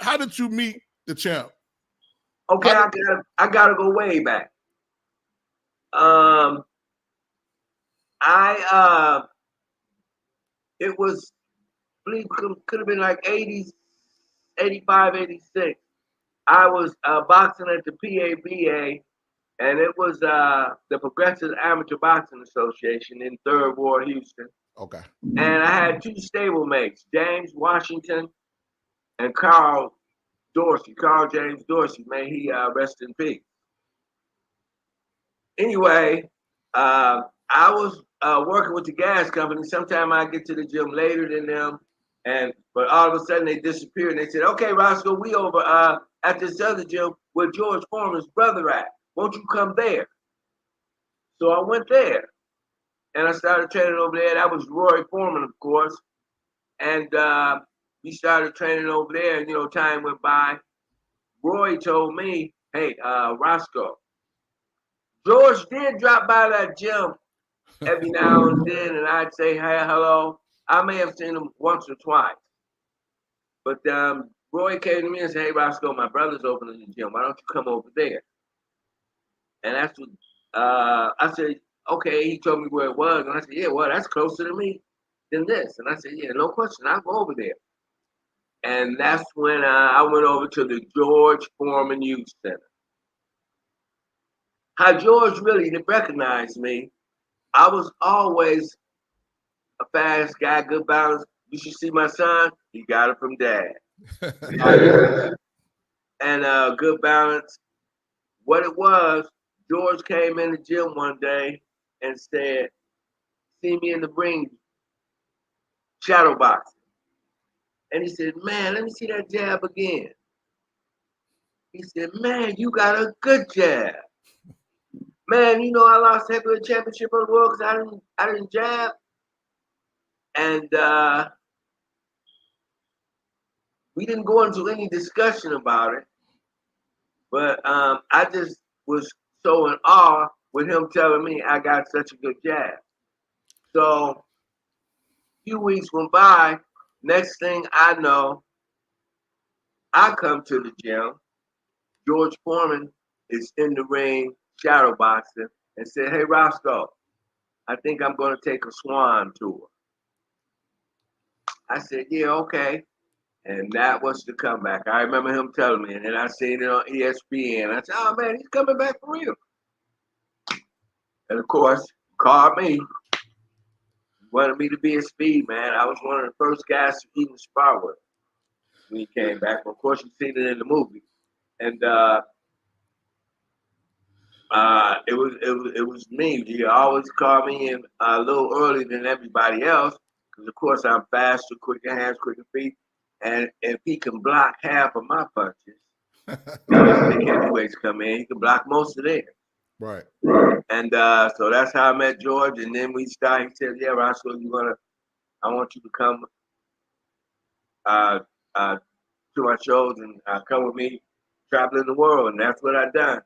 how did you meet the champ? Okay, I gotta go way back. It was, I believe, could have been like 80s, 85, 86. I was boxing at the PABA, and it was the Progressive Amateur Boxing Association in Third Ward, Houston. Okay. And I had two stablemates, James Washington and Carl Dorsey. Carl James Dorsey, may he rest in peace. Anyway, I was working with the gas company. Sometime I get to the gym later than them, but all of a sudden they disappeared. And they said, "Okay, Rosco, we over at this other gym where George Foreman's brother at. Won't you come there?" So I went there, and I started training over there. That was Roy Foreman, of course, and we started training over there. And time went by. Roy told me, "Hey, Rosco, George did drop by that gym every now and then, and I'd say, hey, hello. I may have seen him once or twice. But Roy came to me and said, hey, Roscoe, my brother's opening the gym. Why don't you come over there?" And that's what I said, okay. He told me where it was. And I said, yeah, well, that's closer to me than this. And I said, yeah, no question. I'll go over there. And that's when I went over to the George Foreman Youth Center. How George really recognized me, I was always a fast guy, good balance. You should see my son. He got it from dad. And good balance. What it was, George came in the gym one day and said, see me in the ring, shadow boxing. And he said, man, let me see that jab again. He said, man, you got a good jab. Man, I lost heavyweight championship of the world because I didn't jab. And we didn't go into any discussion about it. But I just was so in awe with him telling me I got such a good jab. So a few weeks went by. Next thing I know, I come to the gym. George Foreman is in the ring, shadow boxing, and said, hey, Roscoe, I think I'm going to take a swan tour. I said, yeah, okay. And that was the comeback. I remember him telling me, and then I seen it on ESPN. I said, oh, man, he's coming back for real. And, of course, called me. He wanted me to be a speed man. I was one of the first guys to even spar with when he came back. Of course, you've seen it in the movie. And it was me. He always called me in a little earlier than everybody else because, of course, I'm faster, quicker hands, quicker feet. And if he can block half of my punches, big heavyweights come in, he can block most of theirs. Right. And so that's how I met George. And then we started. He said, yeah, Roscoe, I want you to come to my shows and come with me traveling the world. And that's what I done.